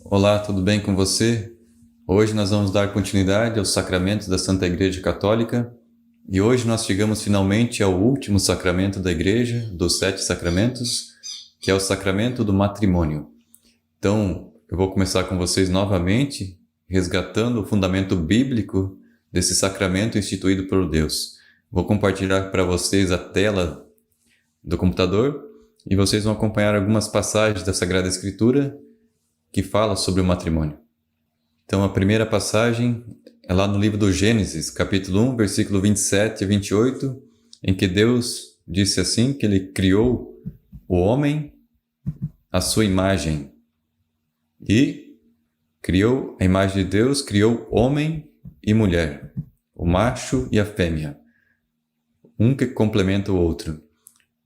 Olá, tudo bem com você? Hoje nós vamos dar continuidade aos sacramentos da Santa Igreja Católica e hoje nós chegamos finalmente ao último sacramento da Igreja, dos 7 sacramentos, que é o sacramento do matrimônio. Então, eu vou começar com vocês novamente, resgatando o fundamento bíblico desse sacramento instituído por Deus. Vou compartilhar para vocês a tela do computador e vocês vão acompanhar algumas passagens da Sagrada Escritura que fala sobre o matrimônio. Então, a primeira passagem é lá no livro do Gênesis, capítulo 1, versículo 27 e 28, em que Deus disse assim, que Ele criou o homem à sua imagem. E criou a imagem de Deus, criou homem e mulher, o macho e a fêmea, um que complementa o outro.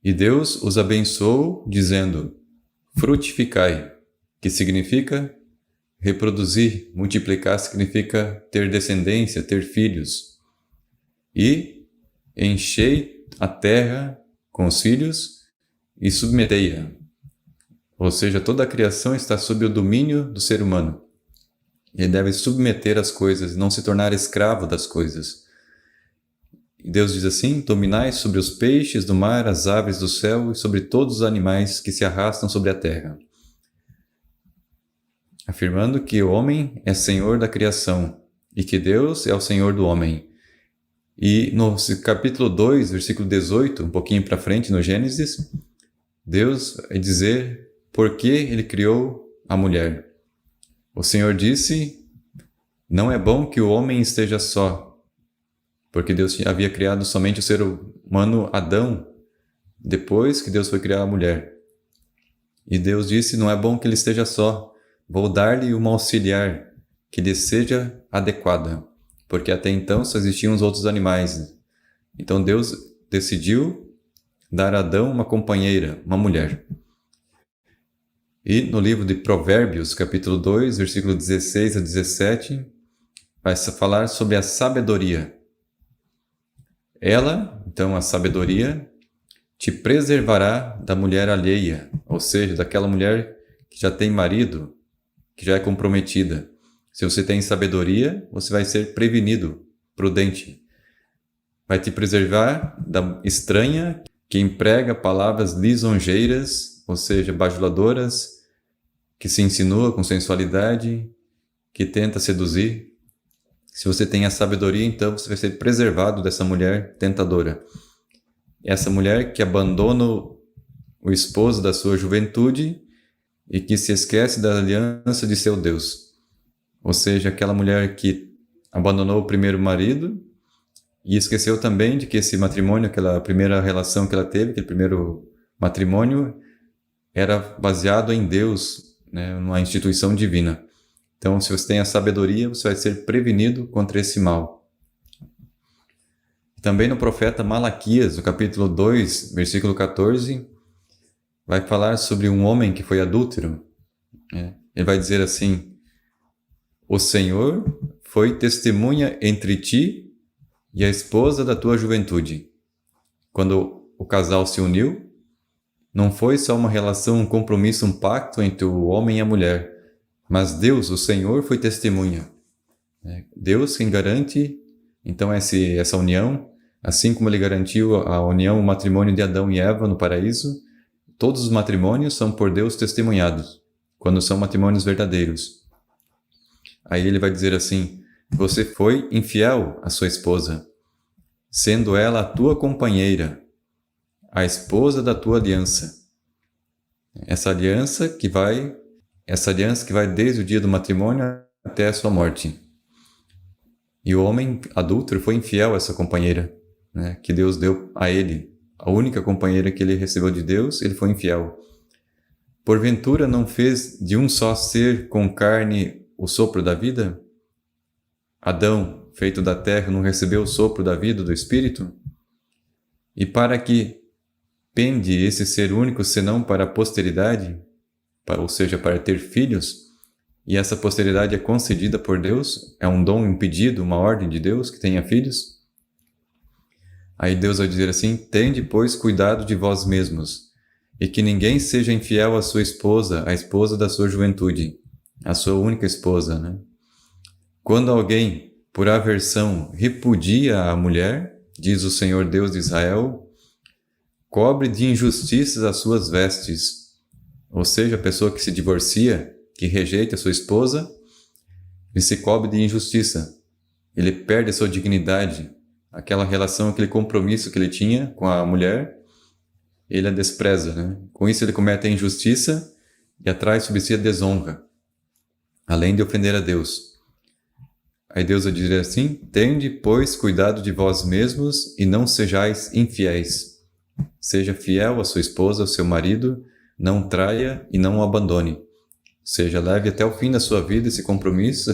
E Deus os abençoou, dizendo, frutificai, que significa reproduzir, multiplicar significa ter descendência, ter filhos. E enchei a terra com os filhos e submetei-a. Ou seja, toda a criação está sob o domínio do ser humano. Ele deve submeter as coisas, não se tornar escravo das coisas. E Deus diz assim, dominai sobre os peixes do mar, as aves do céu e sobre todos os animais que se arrastam sobre a terra. Afirmando que o homem é senhor da criação e que Deus é o senhor do homem. E no capítulo 2, versículo 18, um pouquinho para frente no Gênesis, Deus vai dizer por que Ele criou a mulher. O Senhor disse, não é bom que o homem esteja só, porque Deus havia criado somente o ser humano Adão, depois que Deus foi criar a mulher. E Deus disse, não é bom que ele esteja só, vou dar-lhe uma auxiliar que lhe seja adequada, porque até então só existiam os outros animais. Então Deus decidiu dar a Adão uma companheira, uma mulher. E no livro de Provérbios, capítulo 2, versículo 16 a 17, vai falar sobre a sabedoria. Ela, então a sabedoria, te preservará da mulher alheia, ou seja, daquela mulher que já tem marido, que já é comprometida. Se você tem sabedoria, você vai ser prevenido, prudente. Vai te preservar da estranha que emprega palavras lisonjeiras, ou seja, bajuladoras, que se insinua com sensualidade, que tenta seduzir. Se você tem a sabedoria, então você vai ser preservado dessa mulher tentadora. Essa mulher que abandona o esposo da sua juventude e que se esquece da aliança de seu Deus. Ou seja, aquela mulher que abandonou o primeiro marido e esqueceu também de que esse matrimônio, aquela primeira relação que ela teve, aquele primeiro matrimônio, era baseado em Deus, né, numa instituição divina. Então, se você tem a sabedoria, você vai ser prevenido contra esse mal. Também no profeta Malaquias, no capítulo 2, versículo 14, vai falar sobre um homem que foi adúltero. Ele vai dizer assim, o Senhor foi testemunha entre ti e a esposa da tua juventude. Quando o casal se uniu, não foi só uma relação, um compromisso, um pacto entre o homem e a mulher, mas Deus, o Senhor, foi testemunha. Deus quem garante, então, essa união, assim como Ele garantiu a união, o matrimônio de Adão e Eva no paraíso, todos os matrimônios são por Deus testemunhados, quando são matrimônios verdadeiros. Aí ele vai dizer assim, você foi infiel à sua esposa, sendo ela a tua companheira, a esposa da tua aliança. Essa aliança que vai desde o dia do matrimônio até a sua morte. E o homem adúltero foi infiel a essa companheira, né, que Deus deu a ele. A única companheira que ele recebeu de Deus, ele foi infiel. Porventura não fez de um só ser com carne o sopro da vida? Adão, feito da terra, não recebeu o sopro da vida do Espírito? E para que pende esse ser único, senão para a posteridade, ou seja, para ter filhos, e essa posteridade é concedida por Deus, é um dom impedido, uma ordem de Deus que tenha filhos? Aí Deus vai dizer assim, tende, pois, cuidado de vós mesmos, e que ninguém seja infiel à sua esposa, a esposa da sua juventude, a sua única esposa, né? Quando alguém, por aversão, repudia a mulher, diz o Senhor Deus de Israel, cobre de injustiças as suas vestes. Ou seja, a pessoa que se divorcia, que rejeita a sua esposa, ele se cobre de injustiça. Ele perde a sua dignidade, aquela relação, aquele compromisso que ele tinha com a mulher, ele a despreza, né? Com isso ele comete a injustiça e atrai sobre si a desonra, além de ofender a Deus. Aí Deus vai dizer assim: tende, pois, cuidado de vós mesmos e não sejais infiéis. Seja fiel à sua esposa, ao seu marido, não traia e não o abandone. Seja, leve até o fim da sua vida esse compromisso,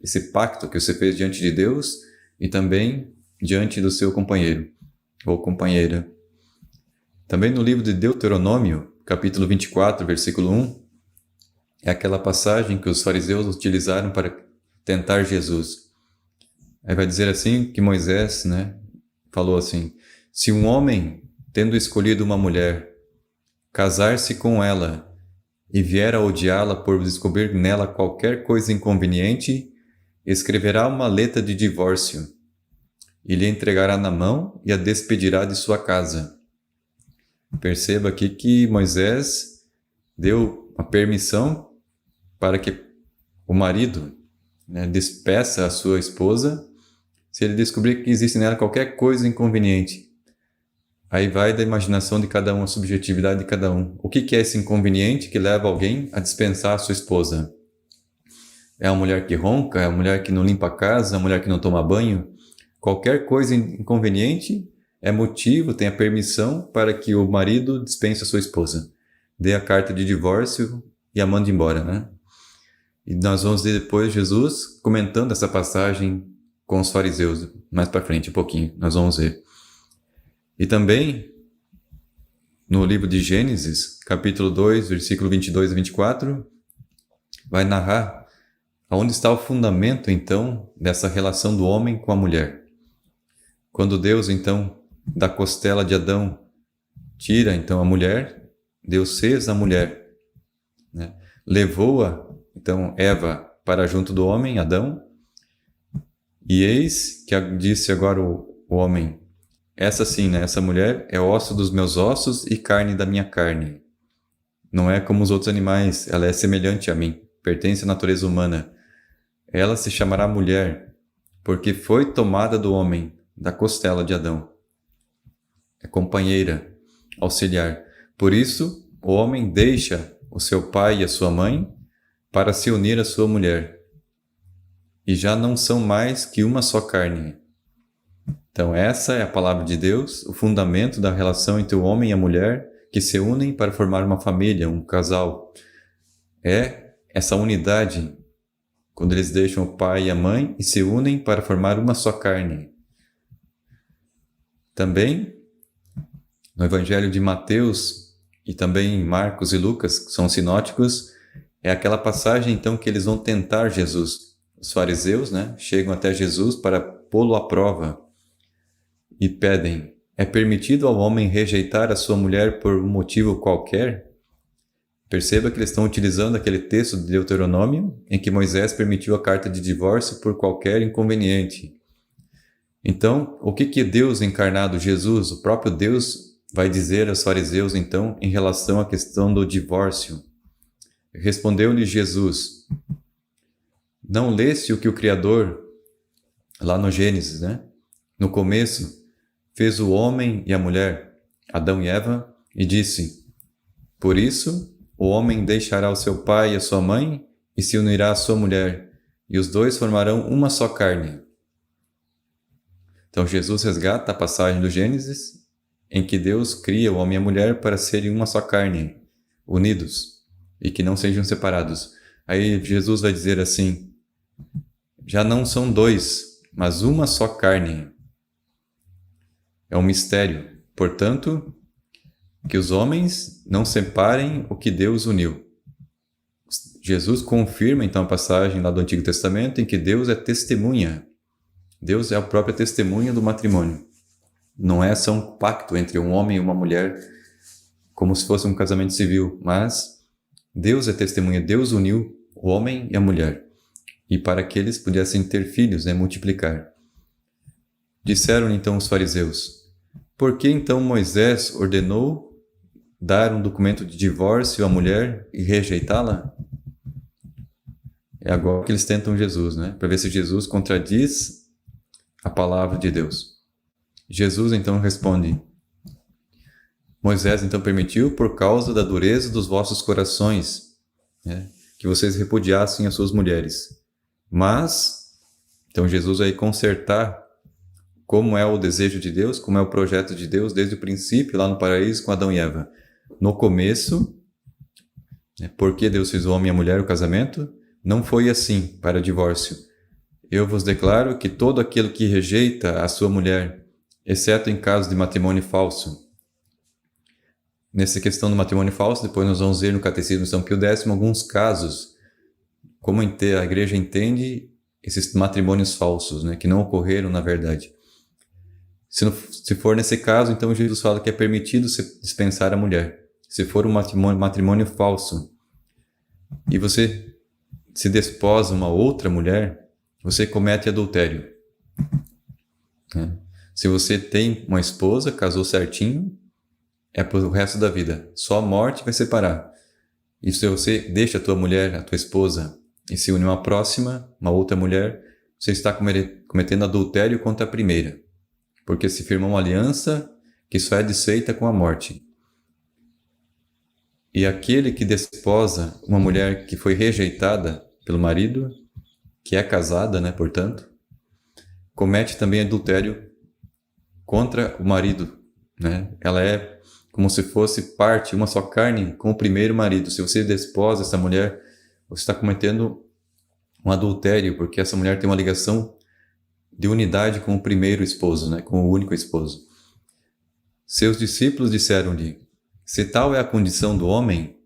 esse pacto que você fez diante de Deus e também diante do seu companheiro ou companheira. Também no livro de Deuteronômio, capítulo 24, versículo 1, é aquela passagem que os fariseus utilizaram para tentar Jesus. Aí vai dizer assim que Moisés, né, falou assim: se um homem, tendo escolhido uma mulher, casar-se com ela e vier a odiá-la por descobrir nela qualquer coisa inconveniente, escreverá uma letra de divórcio e lhe entregará na mão e a despedirá de sua casa. Perceba aqui que Moisés deu a permissão para que o marido, né, despeça a sua esposa se ele descobrir que existe nela qualquer coisa inconveniente. Aí vai da imaginação de cada um, a subjetividade de cada um. O que é esse inconveniente que leva alguém a dispensar a sua esposa? É a mulher que ronca? É a mulher que não limpa a casa? É a mulher que não toma banho? Qualquer coisa inconveniente é motivo, tem a permissão para que o marido dispense a sua esposa. Dê a carta de divórcio e a mande embora, né? E nós vamos ver depois Jesus comentando essa passagem com os fariseus. Mais para frente, um pouquinho, nós vamos ver. E também, no livro de Gênesis, capítulo 2, versículo 22 a 24, vai narrar aonde está o fundamento, então, dessa relação do homem com a mulher. Quando Deus, então, da costela de Adão, tira, então, a mulher, Deus fez a mulher, né? Levou-a, então, Eva para junto do homem, Adão, e eis que disse agora o homem: essa sim, né? Essa mulher é osso dos meus ossos e carne da minha carne. Não é como os outros animais, ela é semelhante a mim, pertence à natureza humana. Ela se chamará mulher, porque foi tomada do homem, da costela de Adão. É companheira, auxiliar. Por isso, o homem deixa o seu pai e a sua mãe para se unir à sua mulher. E já não são mais que uma só carne. Então essa é a palavra de Deus, o fundamento da relação entre o homem e a mulher que se unem para formar uma família, um casal. É essa unidade, quando eles deixam o pai e a mãe e se unem para formar uma só carne. Também, no Evangelho de Mateus e também em Marcos e Lucas, que são sinóticos, é aquela passagem então que eles vão tentar Jesus. Os fariseus, né, chegam até Jesus para pô-lo à prova e pedem: é permitido ao homem rejeitar a sua mulher por um motivo qualquer? Perceba que eles estão utilizando aquele texto de Deuteronômio em que Moisés permitiu a carta de divórcio por qualquer inconveniente. Então, o que Deus encarnado, Jesus, o próprio Deus, vai dizer aos fariseus então em relação à questão do divórcio? Respondeu-lhe Jesus: não leste o que o Criador, lá no Gênesis, né? No começo, fez o homem e a mulher, Adão e Eva, e disse: por isso, o homem deixará o seu pai e a sua mãe e se unirá à sua mulher, e os dois formarão uma só carne. Então Jesus resgata a passagem do Gênesis, em que Deus cria o homem e a mulher para serem uma só carne, unidos, e que não sejam separados. Aí Jesus vai dizer assim: já não são dois, mas uma só carne. É um mistério. Portanto, que os homens não separem o que Deus uniu. Jesus confirma então a passagem lá do Antigo Testamento em que Deus é testemunha. Deus é a própria testemunha do matrimônio. Não é só um pacto entre um homem e uma mulher, como se fosse um casamento civil, mas Deus é testemunha, Deus uniu o homem e a mulher, e para que eles pudessem ter filhos, né, multiplicar. Disseram então os fariseus: por que então Moisés ordenou dar um documento de divórcio à mulher e rejeitá-la? É agora que eles tentam Jesus, né, para ver se Jesus contradiz a palavra de Deus. Jesus então responde: Moisés então permitiu por causa da dureza dos vossos corações, né, que vocês repudiassem as suas mulheres. Mas, então Jesus vai consertar como é o desejo de Deus, como é o projeto de Deus desde o princípio, lá no paraíso com Adão e Eva. No começo, porque Deus fez o homem e a mulher, o casamento, não foi assim para divórcio. Eu vos declaro que todo aquele que rejeita a sua mulher, exceto em caso de matrimônio falso. Nessa questão do matrimônio falso, depois nós vamos ver no Catecismo de São Pio X alguns casos, como a igreja entende esses matrimônios falsos, né, que não ocorreram na verdade. Se for nesse caso, então Jesus fala que é permitido se dispensar a mulher. Se for um matrimônio falso e você se desposa uma outra mulher, você comete adultério. Se você tem uma esposa, casou certinho, é para o resto da vida. Só a morte vai separar. E se você deixa a tua mulher, a tua esposa, e se une uma próxima, uma outra mulher, você está cometendo adultério contra a primeira. Porque se firmou uma aliança que só é desfeita com a morte. E aquele que desposa uma mulher que foi rejeitada pelo marido, que é casada, né, portanto, comete também adultério contra o marido, né? Ela é como se fosse parte, uma só carne com o primeiro marido. Se você desposa essa mulher, você está cometendo um adultério, porque essa mulher tem uma ligação de unidade com o primeiro esposo, né? Com o único esposo. Seus discípulos disseram-lhe: se tal é a condição do homem,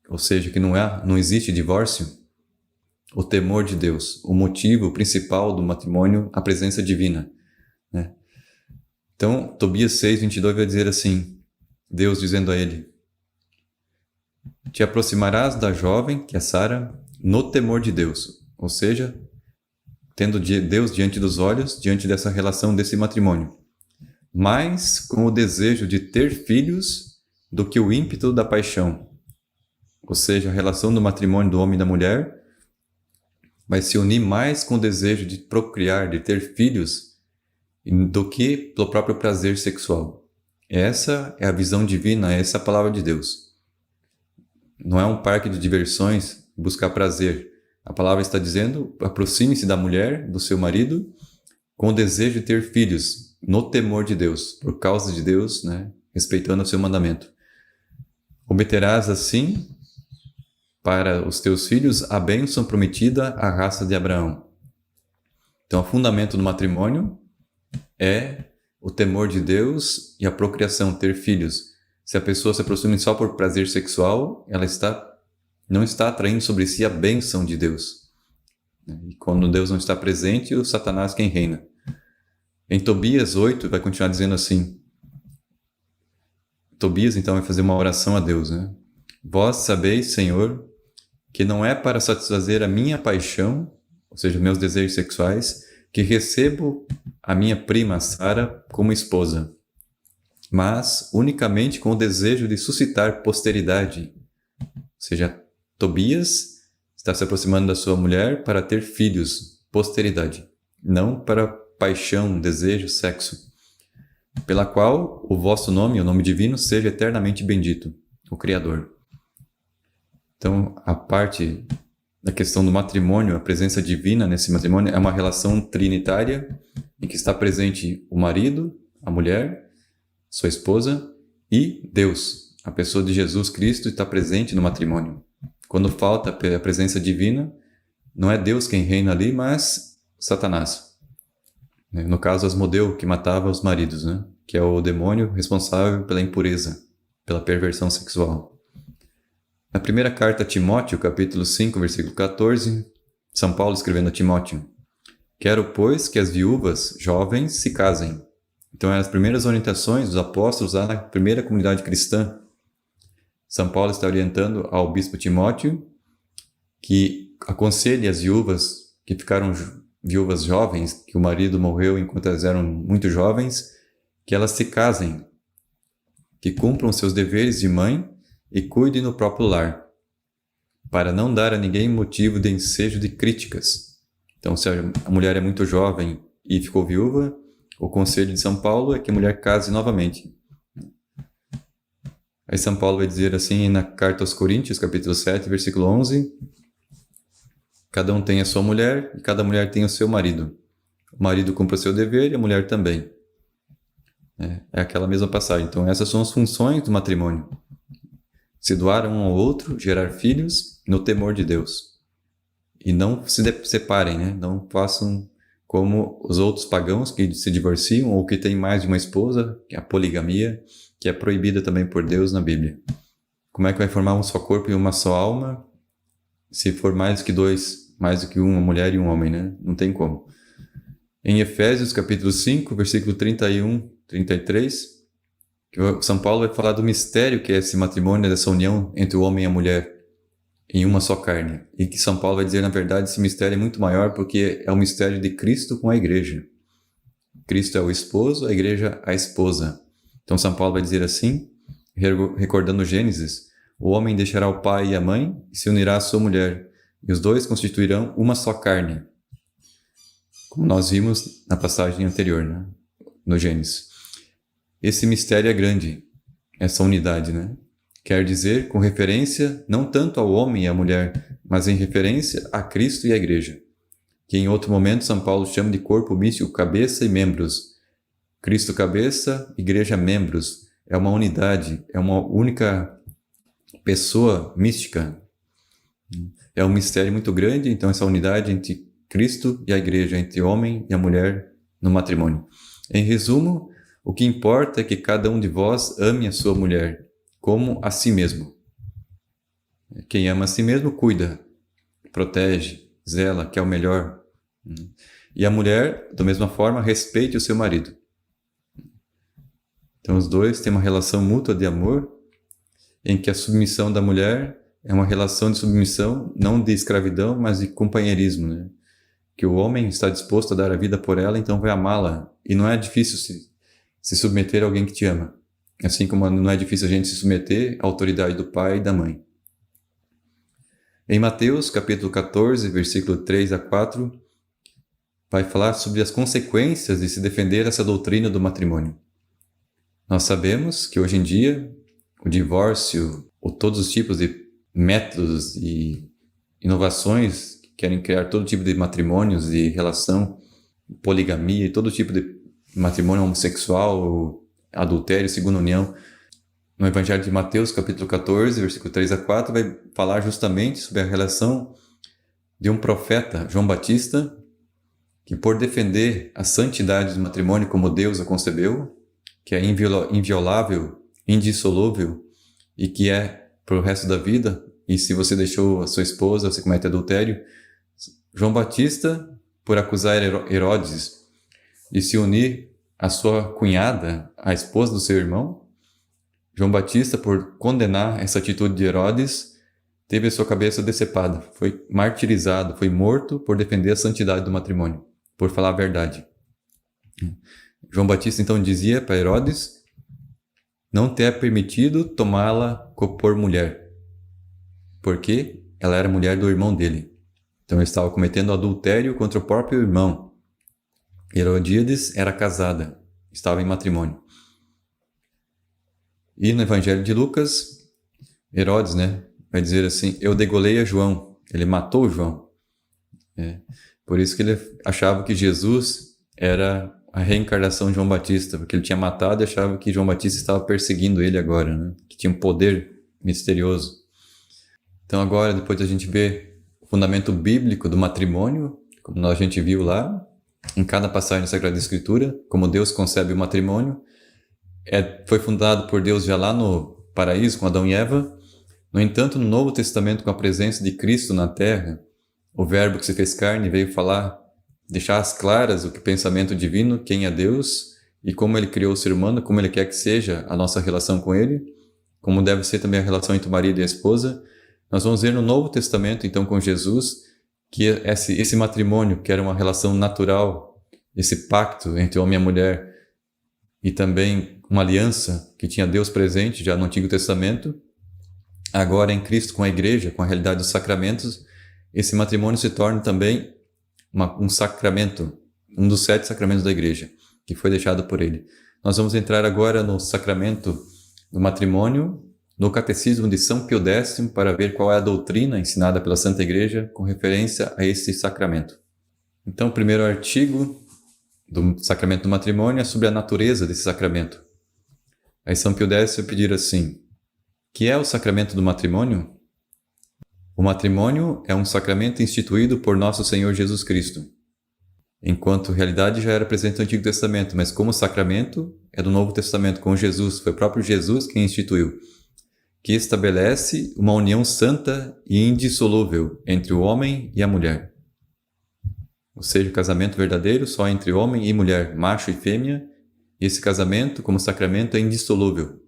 ou seja, que não existe divórcio, o temor de Deus, o motivo principal do matrimônio, a presença divina, né? Então, Tobias 6:22 vai dizer assim, Deus dizendo a ele: te aproximarás da jovem, que é Sara, no temor de Deus, ou seja, tendo Deus diante dos olhos, diante dessa relação, desse matrimônio, mais com o desejo de ter filhos do que o ímpeto da paixão. Ou seja, a relação do matrimônio do homem e da mulher vai se unir mais com o desejo de procriar, de ter filhos, do que pelo próprio prazer sexual. Essa é a visão divina, essa é a palavra de Deus. Não é um parque de diversões buscar prazer. A palavra está dizendo: aproxime-se da mulher, do seu marido, com o desejo de ter filhos, no temor de Deus, por causa de Deus, né, respeitando o seu mandamento. Obterás assim para os teus filhos a bênção prometida à raça de Abraão. Então, o fundamento do matrimônio é o temor de Deus e a procriação, ter filhos. Se a pessoa se aproxima só por prazer sexual, ela não está atraindo sobre si a bênção de Deus. E quando Deus não está presente, o Satanás quem reina. Em Tobias 8, vai continuar dizendo assim. Tobias, então, vai fazer uma oração a Deus, né? Vós sabeis, Senhor, que não é para satisfazer a minha paixão, ou seja, meus desejos sexuais, que recebo a minha prima Sara como esposa, mas unicamente com o desejo de suscitar posteridade. Ou seja, Tobias está se aproximando da sua mulher para ter filhos, posteridade, não para paixão, desejo, sexo, pela qual o vosso nome, o nome divino, seja eternamente bendito, o Criador. Então, a parte da questão do matrimônio, a presença divina nesse matrimônio é uma relação trinitária em que está presente o marido, a mulher, sua esposa e Deus. A pessoa de Jesus Cristo está presente no matrimônio. Quando falta a presença divina, não é Deus quem reina ali, mas Satanás. No caso, Asmodeu, que matava os maridos, né? Que é o demônio responsável pela impureza, pela perversão sexual. Na primeira carta a Timóteo, capítulo 5, versículo 14, São Paulo escrevendo a Timóteo: quero, pois, que as viúvas jovens se casem. Então, as primeiras orientações dos apóstolos lá na primeira comunidade cristã. São Paulo está orientando ao bispo Timóteo que aconselhe as viúvas que ficaram viúvas jovens, que o marido morreu enquanto elas eram muito jovens, que elas se casem, que cumpram seus deveres de mãe e cuidem no próprio lar, para não dar a ninguém motivo de ensejo de críticas. Então, se a mulher é muito jovem e ficou viúva, o conselho de São Paulo é que a mulher case novamente. Aí São Paulo vai dizer assim na carta aos Coríntios, capítulo 7, versículo 11, cada um tem a sua mulher e cada mulher tem o seu marido. O marido cumpre o seu dever e a mulher também. É aquela mesma passagem. Então, essas são as funções do matrimônio. Se doar um ao outro, gerar filhos no temor de Deus. E não se separem, né? Não façam como os outros pagãos que se divorciam ou que têm mais de uma esposa, que é a poligamia, que é proibida também por Deus na Bíblia. Como é que vai formar um só corpo e uma só alma se for mais do que dois, mais do que uma mulher e um homem, né? Não tem como. Em Efésios, capítulo 5, versículo 31, 33, que São Paulo vai falar do mistério que é esse matrimônio, dessa união entre o homem e a mulher em uma só carne. E que São Paulo vai dizer, na verdade, esse mistério é muito maior porque é o mistério de Cristo com a igreja. Cristo é o esposo, a igreja a esposa. Então São Paulo vai dizer assim, recordando Gênesis, o homem deixará o pai e a mãe e se unirá à sua mulher, e os dois constituirão uma só carne. Como nós vimos na passagem anterior, né? No Gênesis. Esse mistério é grande, essa unidade, né? Quer dizer, com referência não tanto ao homem e à mulher, mas em referência a Cristo e à igreja, que em outro momento São Paulo chama de corpo místico, cabeça e membros. Cristo cabeça, igreja membros. É uma unidade, é uma única pessoa mística. É um mistério muito grande, então essa unidade entre Cristo e a igreja, entre o homem e a mulher no matrimônio. Em resumo, o que importa é que cada um de vós ame a sua mulher como a si mesmo. Quem ama a si mesmo cuida, protege, zela, quer o melhor. E a mulher, da mesma forma, respeite o seu marido. Então os dois têm uma relação mútua de amor, em que a submissão da mulher é uma relação de submissão, não de escravidão, mas de companheirismo, né? Que o homem está disposto a dar a vida por ela, então vai amá-la. E não é difícil se submeter a alguém que te ama. Assim como não é difícil a gente se submeter à autoridade do pai e da mãe. Em Mateus, capítulo 14, versículo 3 a 4, vai falar sobre as consequências de se defender essa doutrina do matrimônio. Nós sabemos que hoje em dia o divórcio, ou todos os tipos de métodos e inovações que querem criar todo tipo de matrimônios de relação, poligamia e todo tipo de matrimônio homossexual, adultério, segunda união. No Evangelho de Mateus, capítulo 14, versículo 3 a 4, vai falar justamente sobre a relação de um profeta, João Batista, que por defender a santidade do matrimônio como Deus a concebeu, que é inviolável, indissolúvel e que é para o resto da vida, e se você deixou a sua esposa, você comete adultério. João Batista, por acusar Herodes de se unir à sua cunhada, a esposa do seu irmão, João Batista, por condenar essa atitude de Herodes, teve a sua cabeça decepada, foi martirizado, foi morto por defender a santidade do matrimônio, por falar a verdade. João Batista então dizia para Herodes não ter permitido tomá-la por mulher, porque ela era mulher do irmão dele. Então ele estava cometendo adultério contra o próprio irmão. Herodíades era casada, estava em matrimônio. E no Evangelho de Lucas, Herodes, vai dizer assim, eu degolei a João, ele matou João. Por isso que ele achava que Jesus era a reencarnação de João Batista, porque ele tinha matado e achava que João Batista estava perseguindo ele agora, que tinha um poder misterioso. Então agora, depois a gente vê o fundamento bíblico do matrimônio, como a gente viu lá, em cada passagem da Sagrada Escritura, como Deus concebe o matrimônio, foi fundado por Deus já lá no paraíso com Adão e Eva. No entanto, no Novo Testamento, com a presença de Cristo na Terra, o Verbo que se fez carne veio falar, deixar às claras o pensamento divino, quem é Deus e como Ele criou o ser humano, como Ele quer que seja a nossa relação com Ele, como deve ser também a relação entre o marido e a esposa. Nós vamos ver no Novo Testamento, então, com Jesus, que esse matrimônio, que era uma relação natural, esse pacto entre homem e mulher, e também uma aliança que tinha Deus presente já no Antigo Testamento, agora em Cristo, com a igreja, com a realidade dos sacramentos, esse matrimônio se torna também um sacramento, um dos 7 sacramentos da igreja, que foi deixado por ele. Nós vamos entrar agora no sacramento do matrimônio, no Catecismo de São Pio X, para ver qual é a doutrina ensinada pela Santa Igreja com referência a esse sacramento. Então, o primeiro artigo do sacramento do matrimônio é sobre a natureza desse sacramento. Aí São Pio X vai pedir assim: que é o sacramento do matrimônio? O matrimônio é um sacramento instituído por nosso Senhor Jesus Cristo. Enquanto realidade já era presente no Antigo Testamento, mas como sacramento é do Novo Testamento, com Jesus. Foi o próprio Jesus quem instituiu, que estabelece uma união santa e indissolúvel entre o homem e a mulher. Ou seja, o casamento verdadeiro só entre homem e mulher, macho e fêmea, e esse casamento, como sacramento, é indissolúvel.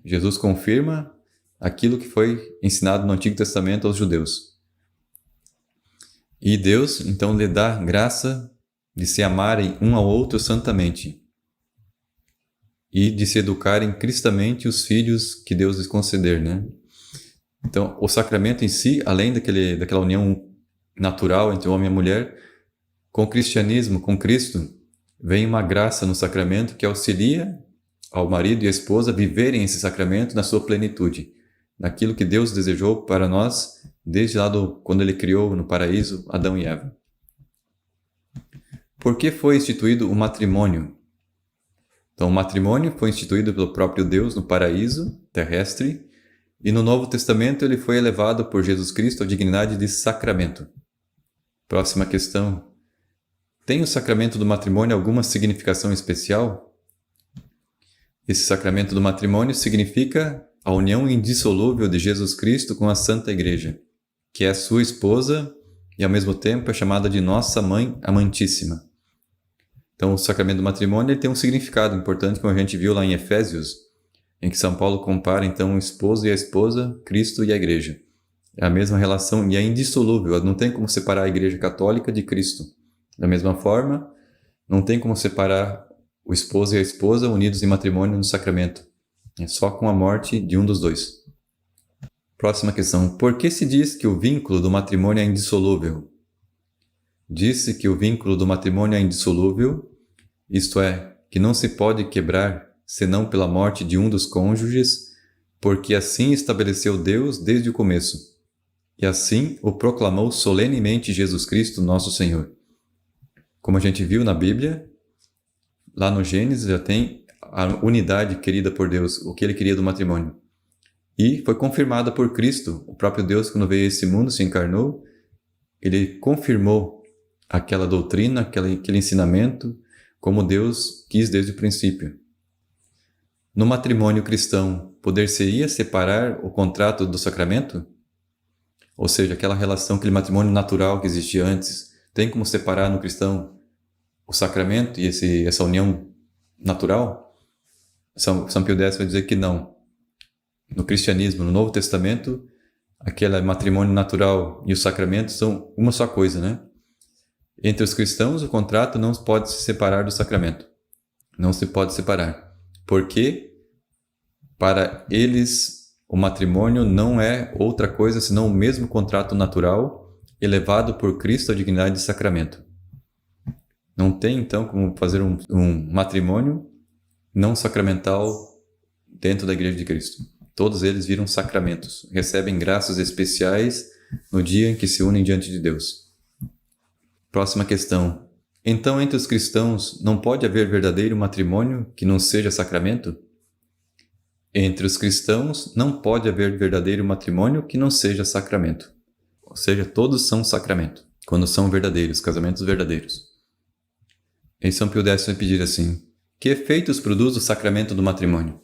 Jesus confirma aquilo que foi ensinado no Antigo Testamento aos judeus. E Deus, então, lhe dá graça de se amarem um ao outro santamente e de se educarem cristamente os filhos que Deus lhes conceder, né? Então, o sacramento em si, além daquela união natural entre o homem e a mulher, com o cristianismo, com Cristo, vem uma graça no sacramento que auxilia ao marido e à esposa viverem esse sacramento na sua plenitude, naquilo que Deus desejou para nós desde lá quando Ele criou no paraíso Adão e Eva. Por que foi instituído o matrimônio? Então, o matrimônio foi instituído pelo próprio Deus no paraíso terrestre e no Novo Testamento ele foi elevado por Jesus Cristo à dignidade de sacramento. Próxima questão. Tem o sacramento do matrimônio alguma significação especial? Esse sacramento do matrimônio significa a união indissolúvel de Jesus Cristo com a Santa Igreja, que é sua esposa e ao mesmo tempo é chamada de Nossa Mãe Amantíssima. Então, o sacramento do matrimônio ele tem um significado importante, como a gente viu lá em Efésios, em que São Paulo compara então o esposo e a esposa, Cristo e a Igreja. É a mesma relação e é indissolúvel, não tem como separar a Igreja Católica de Cristo. Da mesma forma, não tem como separar o esposo e a esposa unidos em matrimônio no sacramento. É só com a morte de um dos dois. Próxima questão. Por que se diz que o vínculo do matrimônio é indissolúvel? Diz-se que o vínculo do matrimônio é indissolúvel, isto é, que não se pode quebrar senão pela morte de um dos cônjuges, porque assim estabeleceu Deus desde o começo. E assim o proclamou solenemente Jesus Cristo, nosso Senhor. Como a gente viu na Bíblia, lá no Gênesis já tem a unidade querida por Deus, o que Ele queria do matrimônio. E foi confirmada por Cristo, o próprio Deus, quando veio a esse mundo, se encarnou, Ele confirmou aquela doutrina, aquele ensinamento, como Deus quis desde o princípio. No matrimônio cristão, poder-se-ia separar o contrato do sacramento? Ou seja, aquela relação, aquele matrimônio natural que existia antes, tem como separar no cristão o sacramento e essa união natural? São Pio X vai dizer que não. No cristianismo, no Novo Testamento, aquele matrimônio natural e o sacramento são uma só coisa, né? Entre os cristãos, o contrato não pode se separar do sacramento. Não se pode separar. Porque, para eles, o matrimônio não é outra coisa senão o mesmo contrato natural elevado por Cristo à dignidade de sacramento. Não tem, então, como fazer um matrimônio não sacramental dentro da Igreja de Cristo. Todos eles viram sacramentos, recebem graças especiais no dia em que se unem diante de Deus. Próxima questão. Então, entre os cristãos, não pode haver verdadeiro matrimônio que não seja sacramento? Entre os cristãos, não pode haver verdadeiro matrimônio que não seja sacramento. Ou seja, todos são sacramento, quando são verdadeiros, casamentos verdadeiros. Em São Pio X vai pedir assim: que efeitos produz o sacramento do matrimônio?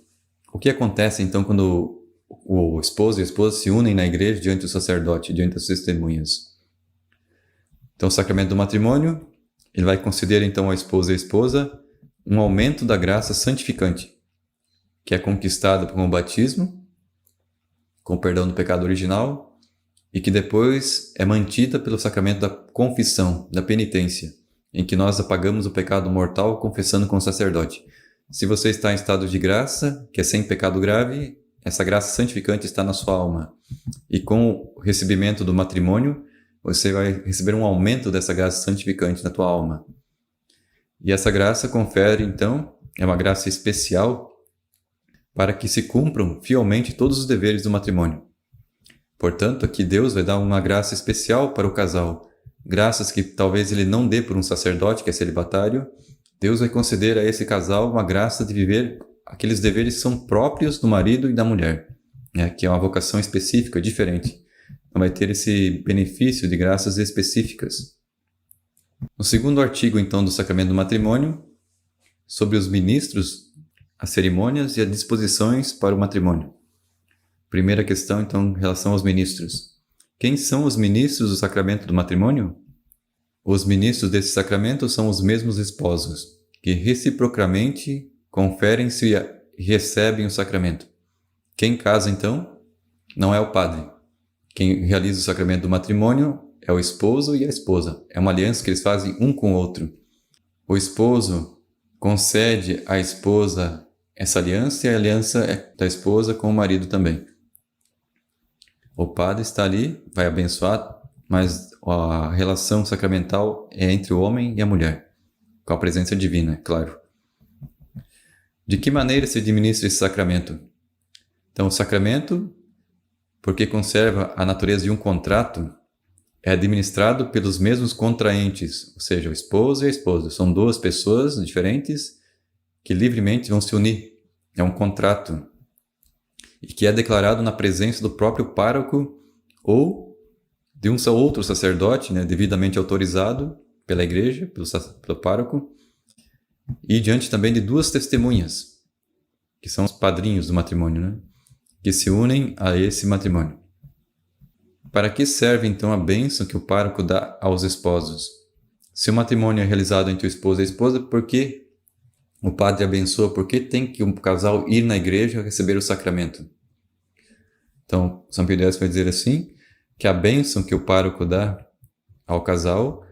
O que acontece então quando o esposo e a esposa se unem na igreja diante do sacerdote, diante das testemunhas? Então, o sacramento do matrimônio, ele vai conceder então à esposa e à esposa um aumento da graça santificante, que é conquistada com o batismo com o perdão do pecado original e que depois é mantida pelo sacramento da confissão, da penitência, em que nós apagamos o pecado mortal confessando com o sacerdote. Se você está em estado de graça, que é sem pecado grave, essa graça santificante está na sua alma. E com o recebimento do matrimônio, você vai receber um aumento dessa graça santificante na tua alma. E essa graça confere, então, é uma graça especial para que se cumpram fielmente todos os deveres do matrimônio. Portanto, aqui Deus vai dar uma graça especial para o casal. Graças que talvez ele não dê por um sacerdote que é celibatário. Deus vai conceder a esse casal uma graça de viver aqueles deveres que são próprios do marido e da mulher, né? Que é uma vocação específica, diferente. Então vai ter esse benefício de graças específicas. No segundo artigo, então, do sacramento do matrimônio, sobre os ministros, as cerimônias e as disposições para o matrimônio. Primeira questão, então, em relação aos ministros. Quem são os ministros do sacramento do matrimônio? Os ministros desse sacramento são os mesmos esposos, que reciprocamente conferem-se e recebem o sacramento. Quem casa, então, não é o padre. Quem realiza o sacramento do matrimônio é o esposo e a esposa. É uma aliança que eles fazem um com o outro. O esposo concede à esposa essa aliança e a aliança é da esposa com o marido também. O padre está ali, vai abençoar, mas a relação sacramental é entre o homem e a mulher, com a presença divina, é claro. De que maneira se administra esse sacramento? Então, o sacramento, porque conserva a natureza de um contrato, é administrado pelos mesmos contraentes, ou seja, o esposo e a esposa. São duas pessoas diferentes que livremente vão se unir. É um contrato. E que é declarado na presença do próprio pároco ou de um outro sacerdote, né, devidamente autorizado pela igreja, pelo pároco, e diante também de duas testemunhas, que são os padrinhos do matrimônio, né, que se unem a esse matrimônio. Para que serve, então, a bênção que o pároco dá aos esposos? Se o matrimônio é realizado entre o esposo e a esposa, por que o padre abençoa? Por que tem que um casal ir na igreja receber o sacramento? Então, São Pio X vai dizer assim, que a bênção que o pároco dá ao casal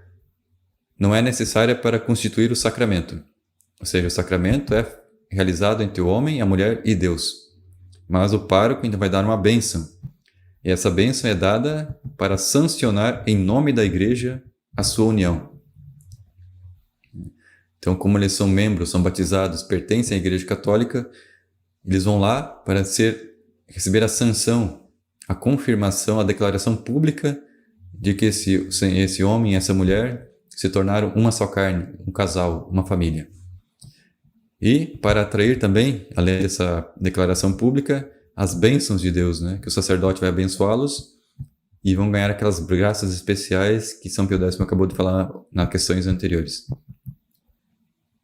não é necessária para constituir o sacramento. Ou seja, o sacramento é realizado entre o homem, a mulher e Deus. Mas o pároco ainda vai dar uma bênção. E essa bênção é dada para sancionar em nome da igreja a sua união. Então, como eles são membros, são batizados, pertencem à igreja católica, eles vão lá para receber a sanção, a confirmação, a declaração pública de que esse homem e essa mulher se tornaram uma só carne, um casal, uma família. E para atrair também, além dessa declaração pública, as bênçãos de Deus, né? Que o sacerdote vai abençoá-los e vão ganhar aquelas graças especiais que São Pio X acabou de falar nas questões anteriores.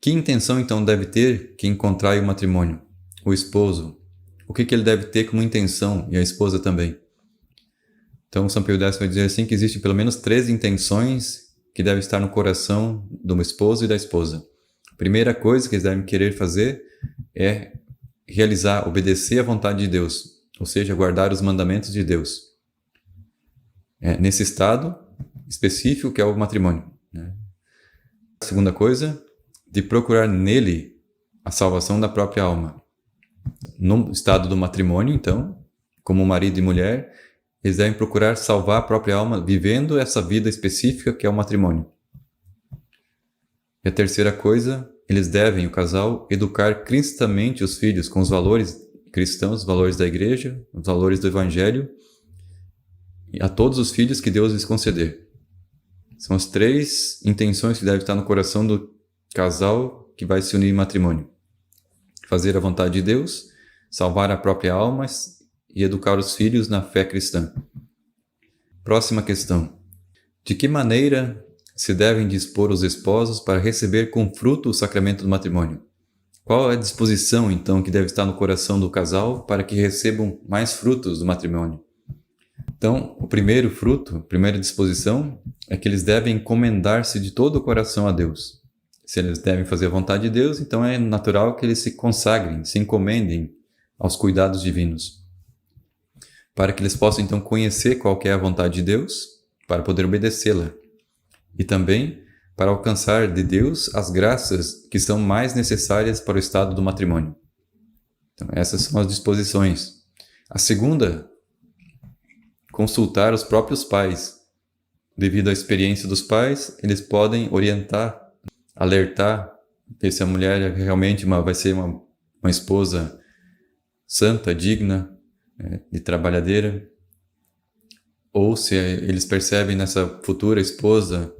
Que intenção, então, deve ter quem contrai o matrimônio? O esposo. O que ele deve ter como intenção? E a esposa também. Então, São Pio X vai dizer assim que existem pelo menos 3 intenções que devem estar no coração do esposo e da esposa. A primeira coisa que eles devem querer fazer é realizar, obedecer à vontade de Deus, ou seja, guardar os mandamentos de Deus. Nesse estado específico que é o matrimônio, né? A segunda coisa, de procurar nele a salvação da própria alma. No estado do matrimônio, então, como marido e mulher, eles devem procurar salvar a própria alma vivendo essa vida específica que é o matrimônio. E a terceira coisa, eles devem, o casal, educar cristamente os filhos com os valores cristãos, os valores da igreja, os valores do evangelho, e a todos os filhos que Deus lhes conceder. São as 3 intenções que devem estar no coração do casal que vai se unir em matrimônio. Fazer a vontade de Deus, salvar a própria alma e educar os filhos na fé cristã. Próxima questão. De que maneira se devem dispor os esposos para receber com fruto o sacramento do matrimônio? Qual é a disposição, então, que deve estar no coração do casal para que recebam mais frutos do matrimônio? Então, o primeiro fruto, a primeira disposição, é que eles devem encomendar-se de todo o coração a Deus. Se eles devem fazer a vontade de Deus, então é natural que eles se consagrem, se encomendem aos cuidados divinos. para que eles possam então conhecer qual que é a vontade de Deus, para poder obedecê-la. E também para alcançar de Deus as graças que são mais necessárias para o estado do matrimônio. Então, essas são as disposições. A segunda, consultar os próprios pais. Devido à experiência dos pais, eles podem orientar, alertar, ver se a mulher realmente vai ser uma esposa santa, digna, de trabalhadeira, ou se eles percebem nessa futura esposa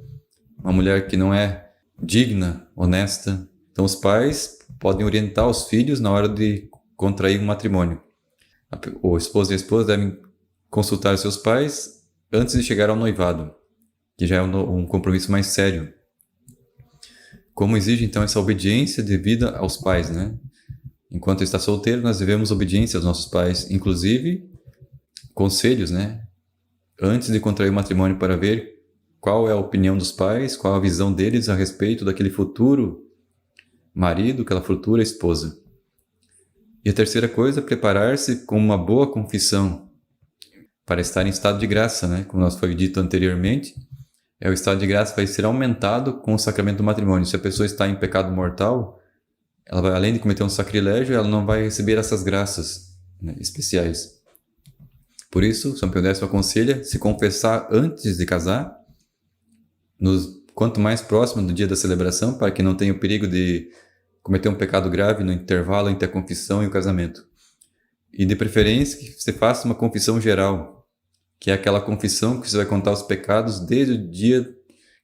uma mulher que não é digna, honesta. Então os pais podem orientar os filhos na hora de contrair um matrimônio. O esposo e a esposa devem consultar seus pais antes de chegar ao noivado, que já é um compromisso mais sério. Como exige então essa obediência devida aos pais, né? Enquanto está solteiro, nós devemos obediência aos nossos pais, inclusive conselhos, né? Antes de contrair o matrimônio, para ver qual é a opinião dos pais, qual a visão deles a respeito daquele futuro marido, aquela futura esposa. E a terceira coisa, preparar-se com uma boa confissão, para estar em estado de graça, né? Como nós foi dito anteriormente, o estado de graça vai ser aumentado com o sacramento do matrimônio. Se a pessoa está em pecado mortal, ela vai, além de cometer um sacrilégio, ela não vai receber essas graças, né, especiais. Por isso, São Pio X aconselha se confessar antes de casar, quanto mais próximo do dia da celebração, para que não tenha o perigo de cometer um pecado grave no intervalo entre a confissão e o casamento. E de preferência que você faça uma confissão geral, que é aquela confissão que você vai contar os pecados desde o dia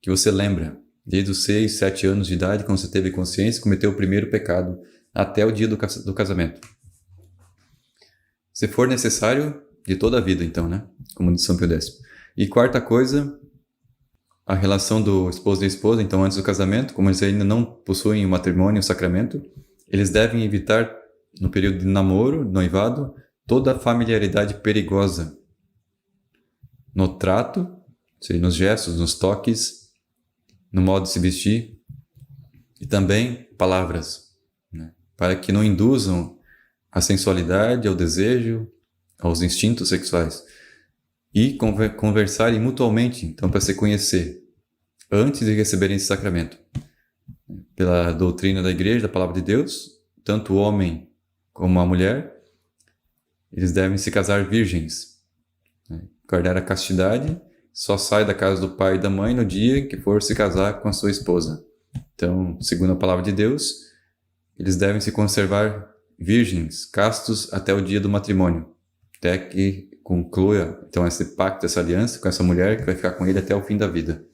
que você lembra, desde os 6, 7 anos de idade, quando você teve consciência e cometeu o primeiro pecado, até o dia do casamento. Se for necessário, de toda a vida, então, né? Como diz São Pio X. E quarta coisa, a relação do esposo e esposa, então antes do casamento, como eles ainda não possuem o matrimônio, o sacramento, eles devem evitar, no período de namoro, noivado, toda a familiaridade perigosa. No trato, seja, nos gestos, nos toques, no modo de se vestir, e também palavras, né? Para que não induzam a sensualidade, ao desejo, aos instintos sexuais. E conversarem mutuamente, então, para se conhecer, antes de receberem esse sacramento. Pela doutrina da Igreja, da Palavra de Deus, tanto o homem como a mulher, eles devem se casar virgens, né? Guardar a castidade, só sai da casa do pai e da mãe no dia em que for se casar com a sua esposa. Então, segundo a Palavra de Deus, eles devem se conservar virgens, castos, até o dia do matrimônio, até que conclua, então, esse pacto, essa aliança com essa mulher que vai ficar com ele até o fim da vida.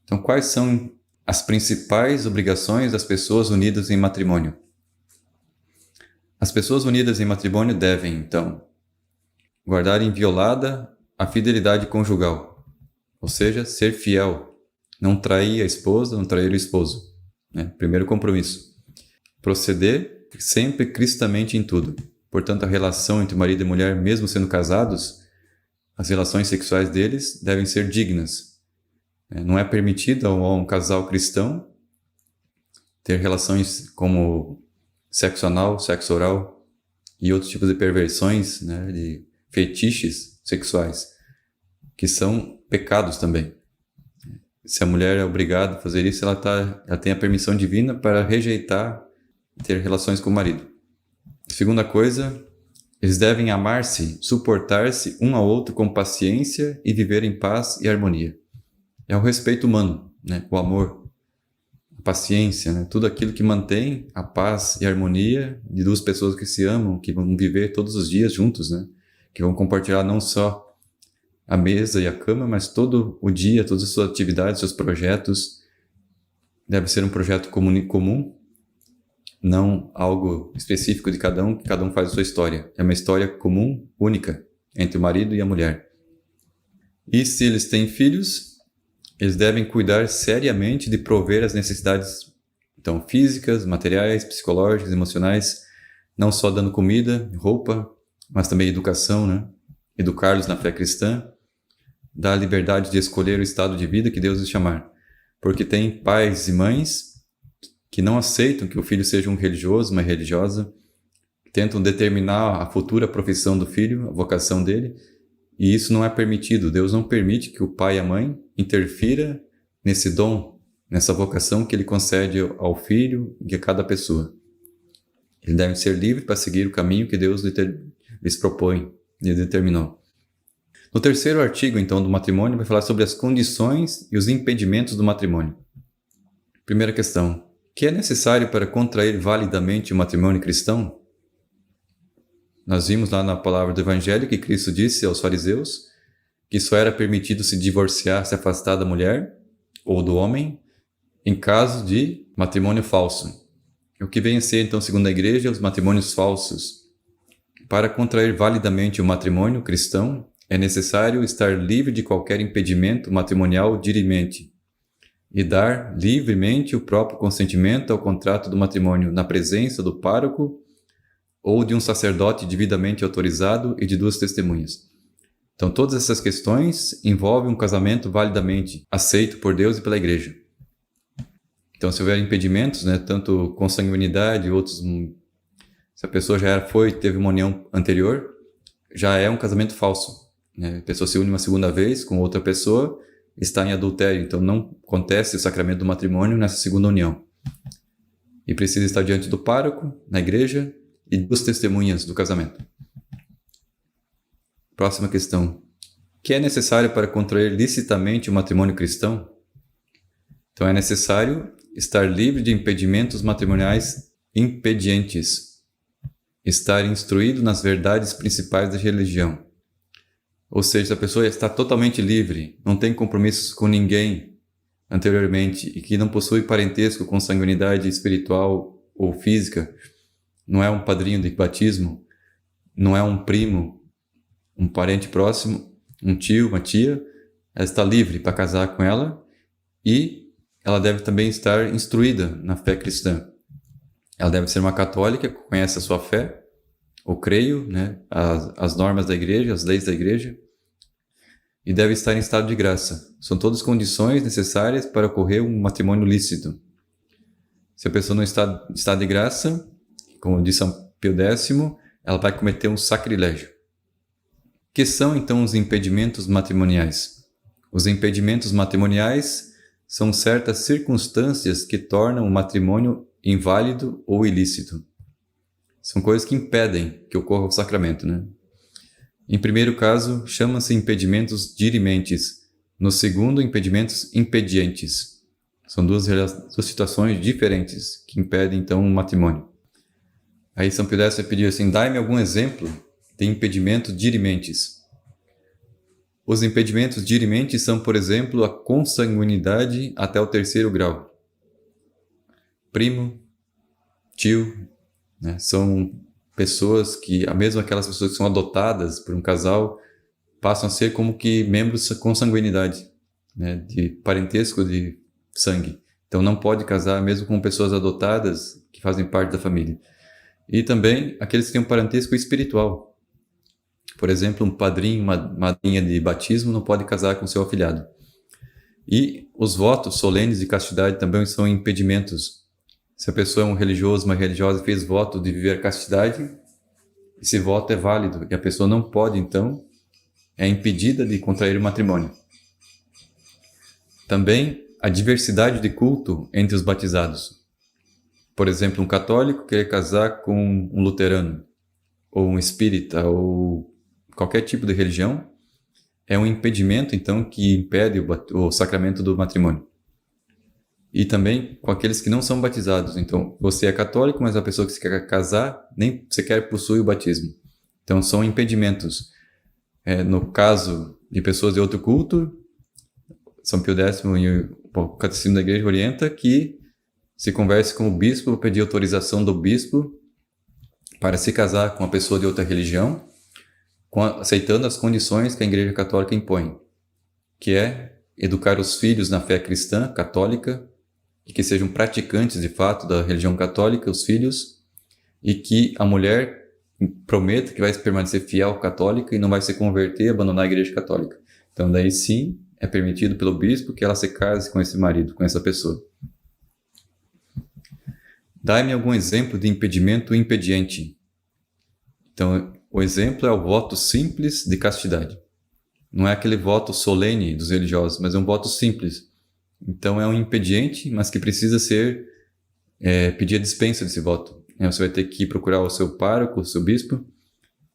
Então, quais são as principais obrigações das pessoas unidas em matrimônio? As pessoas unidas em matrimônio devem, então, guardar inviolada a fidelidade conjugal, ou seja, ser fiel, não trair a esposa, não trair o esposo, né? Primeiro compromisso. Proceder sempre cristamente em tudo. Portanto, a relação entre marido e mulher, mesmo sendo casados, as relações sexuais deles devem ser dignas. Não é permitido a um casal cristão ter relações como sexo anal, sexo oral e outros tipos de perversões, né, de fetiches sexuais, que são pecados também. Se a mulher é obrigada a fazer isso, ela tem a permissão divina para rejeitar ter relações com o marido. Segunda coisa, eles devem amar-se, suportar-se um ao outro com paciência e viver em paz e harmonia. É o respeito humano, né? O amor, a paciência, né? Tudo aquilo que mantém a paz e a harmonia de duas pessoas que se amam, que vão viver todos os dias juntos, né? Que vão compartilhar não só a mesa e a cama, mas todo o dia, todas as suas atividades, seus projetos. Deve ser um projeto comum, não algo específico de cada um, que cada um faz a sua história. É uma história comum, única, entre o marido e a mulher. E se eles têm filhos, eles devem cuidar seriamente de prover as necessidades, então, físicas, materiais, psicológicas, emocionais, não só dando comida, roupa, mas também educação, né? Educá-los na fé cristã, dar a liberdade de escolher o estado de vida que Deus lhes chamar. Porque tem pais e mães que não aceitam que o filho seja um religioso, uma religiosa, tentam determinar a futura profissão do filho, a vocação dele, e isso não é permitido. Deus não permite que o pai e a mãe interfira nesse dom, nessa vocação que ele concede ao filho e a cada pessoa. Eles devem ser livres para seguir o caminho que Deus lhes propõe e determinou. No terceiro artigo, então, do matrimônio, vai falar sobre as condições e os impedimentos do matrimônio. Primeira questão. O que é necessário para contrair validamente o matrimônio cristão? Nós vimos lá na palavra do Evangelho que Cristo disse aos fariseus que só era permitido se divorciar, se afastar da mulher ou do homem em caso de matrimônio falso. O que vem a ser, então, segundo a igreja, os matrimônios falsos. Para contrair validamente o matrimônio cristão, é necessário estar livre de qualquer impedimento matrimonial dirimente e dar livremente o próprio consentimento ao contrato do matrimônio na presença do pároco ou de um sacerdote devidamente autorizado e de 2 testemunhas. Então, todas essas questões envolvem um casamento validamente aceito por Deus e pela igreja. Então, se houver impedimentos, tanto consanguinidade, outros, se a pessoa teve uma união anterior, já é um casamento falso. A pessoa se une uma segunda vez com outra pessoa, está em adultério, então não acontece o sacramento do matrimônio nessa segunda união. E precisa estar diante do pároco, na igreja, e 2 testemunhas do casamento. Próxima questão. O que é necessário para contrair licitamente o matrimônio cristão? Então é necessário estar livre de impedimentos matrimoniais impedientes, estar instruído nas verdades principais da religião. Ou seja, se a pessoa está totalmente livre, não tem compromissos com ninguém anteriormente e que não possui parentesco com sanguinidade espiritual ou física, não é um padrinho de batismo, não é um primo, um parente próximo, um tio, uma tia, ela está livre para casar com ela e ela deve também estar instruída na fé cristã. Ela deve ser uma católica, que conhece a sua fé, ou creio, as normas da igreja, as leis da igreja, e deve estar em estado de graça. São todas condições necessárias para ocorrer um matrimônio lícito. Se a pessoa não está em estado de graça, como diz São Pio X, ela vai cometer um sacrilégio. Que são, então, os impedimentos matrimoniais? Os impedimentos matrimoniais são certas circunstâncias que tornam o matrimônio inválido ou ilícito. São coisas que impedem que ocorra o sacramento, Em primeiro caso, chamam-se impedimentos dirimentes. No segundo, impedimentos impedientes. São duas situações diferentes que impedem, então, o matrimônio. Aí São Pio X pediu assim, dai-me algum exemplo de impedimentos dirimentes. Os impedimentos dirimentes são, por exemplo, a consanguinidade até o 3º grau. Primo, tio, são pessoas que, mesmo aquelas pessoas que são adotadas por um casal, passam a ser como que membros com sanguinidade, de parentesco de sangue. Então não pode casar mesmo com pessoas adotadas que fazem parte da família. E também aqueles que têm um parentesco espiritual. Por exemplo, um padrinho, uma madrinha de batismo não pode casar com seu afilhado. E os votos solenes de castidade também são impedimentos. Se a pessoa é um religioso, uma religiosa, fez voto de viver a castidade, esse voto é válido e a pessoa não pode, então, é impedida de contrair o matrimônio. Também a diversidade de culto entre os batizados. Por exemplo, um católico querer casar com um luterano, ou um espírita, ou qualquer tipo de religião, é um impedimento, então, que impede o sacramento do matrimônio. E também com aqueles que não são batizados. Então, você é católico, mas a pessoa que se quer casar nem sequer possui o batismo. Então, são impedimentos. No caso de pessoas de outro culto, São Pio X e o Catecismo da Igreja orienta que se converse com o bispo, pedir autorização do bispo para se casar com uma pessoa de outra religião, aceitando as condições que a Igreja Católica impõe, que é educar os filhos na fé cristã, católica, e que sejam praticantes de fato da religião católica, os filhos, e que a mulher prometa que vai permanecer fiel católica e não vai se converter e abandonar a Igreja Católica. Então daí sim é permitido pelo bispo que ela se case com esse marido, com essa pessoa. Dai-me algum exemplo de impedimento impediente. Então, o exemplo é o voto simples de castidade. Não é aquele voto solene dos religiosos, mas é um voto simples. Então, é um impediente, mas que precisa ser pedir a dispensa desse voto. Você vai ter que procurar o seu pároco, o seu bispo,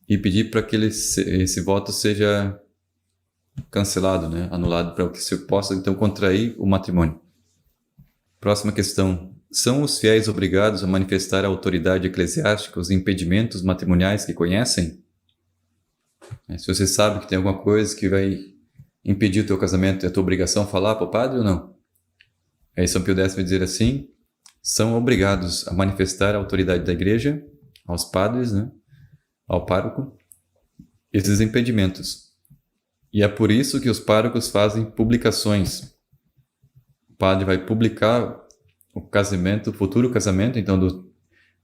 e pedir para que esse voto seja cancelado, né? Anulado, para que você possa, então, contrair o matrimônio. Próxima questão. São os fiéis obrigados a manifestar a autoridade eclesiástica os impedimentos matrimoniais que conhecem? Se você sabe que tem alguma coisa que vai impedir o teu casamento, é a tua obrigação falar para o padre ou não? Aí São Pio X vai dizer assim: são obrigados a manifestar a autoridade da igreja, aos padres, né? Ao pároco, esses impedimentos. E é por isso que os párocos fazem publicações. O padre vai publicar o casamento, o futuro casamento, então,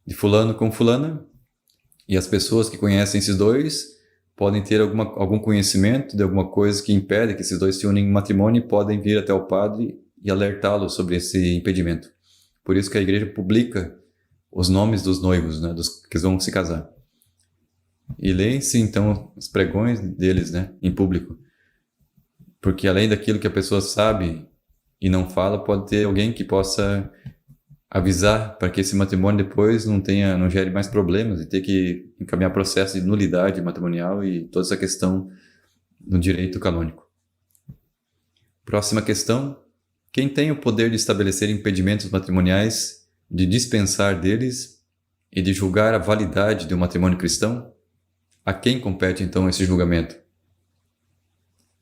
de fulano com fulana, e as pessoas que conhecem esses dois podem ter algum conhecimento de alguma coisa que impede que esses dois se unem em matrimônio e podem vir até o padre e alertá-lo sobre esse impedimento. Por isso que a igreja publica os nomes dos noivos, né, dos que vão se casar. E leem-se, então, os pregões deles, né, em público. Porque além daquilo que a pessoa sabe e não fala, pode ter alguém que possa avisar para que esse matrimônio depois não gere mais problemas e ter que encaminhar processo de nulidade matrimonial e toda essa questão no direito canônico. Próxima questão. Quem tem o poder de estabelecer impedimentos matrimoniais, de dispensar deles e de julgar a validade de um matrimônio cristão? A quem compete então esse julgamento?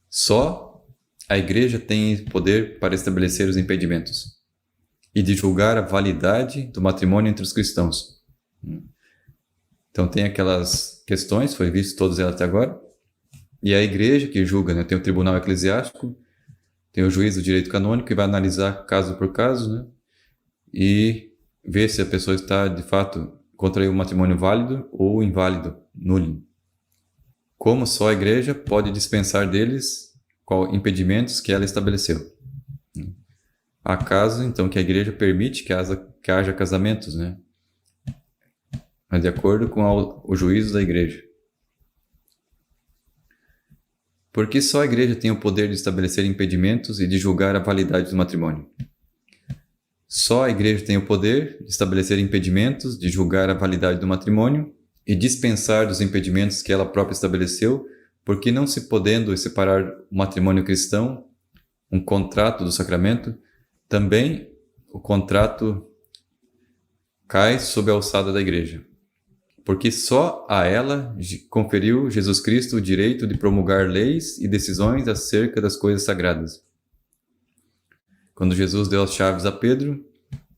Só a igreja tem poder para estabelecer os impedimentos e de julgar a validade do matrimônio entre os cristãos. Então tem aquelas questões, foi visto todas elas até agora, e é a igreja que julga, né? Tem o tribunal eclesiástico, tem o juiz do direito canônico que vai analisar caso por caso, né? E ver se a pessoa está de fato contra um matrimônio válido ou inválido, nulo. Como só a igreja pode dispensar deles impedimentos que ela estabeleceu. Há casos, então, que a igreja permite que haja casamentos, né? Mas de acordo com o juízo da igreja. Porque só a igreja tem o poder de estabelecer impedimentos e de julgar a validade do matrimônio. Só a igreja tem o poder de estabelecer impedimentos, de julgar a validade do matrimônio e dispensar dos impedimentos que ela própria estabeleceu, porque não se podendo separar o matrimônio cristão, um contrato do sacramento, também o contrato cai sob a alçada da igreja. Porque só a ela conferiu Jesus Cristo o direito de promulgar leis e decisões acerca das coisas sagradas. Quando Jesus deu as chaves a Pedro,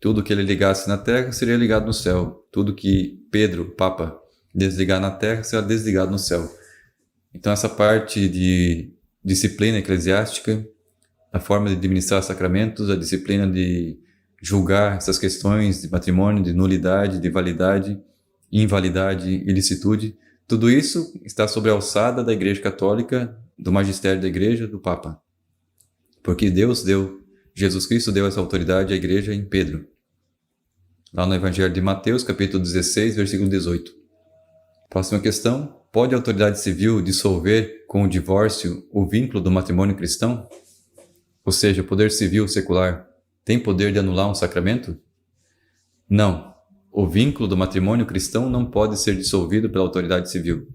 tudo que ele ligasse na terra seria ligado no céu. Tudo que Pedro, o Papa, desligar na terra será desligado no céu. Então essa parte de disciplina eclesiástica, a forma de administrar sacramentos, a disciplina de julgar essas questões de matrimônio, de nulidade, de validade, invalidade e licitude, tudo isso está sobre a alçada da Igreja Católica, do magistério da Igreja, do Papa. Porque Jesus Cristo deu essa autoridade à Igreja em Pedro. Lá no Evangelho de Mateus, capítulo 16, versículo 18. Próxima questão. Pode a autoridade civil dissolver com o divórcio o vínculo do matrimônio cristão? Ou seja, o poder civil secular tem poder de anular um sacramento? Não. O vínculo do matrimônio cristão não pode ser dissolvido pela autoridade civil,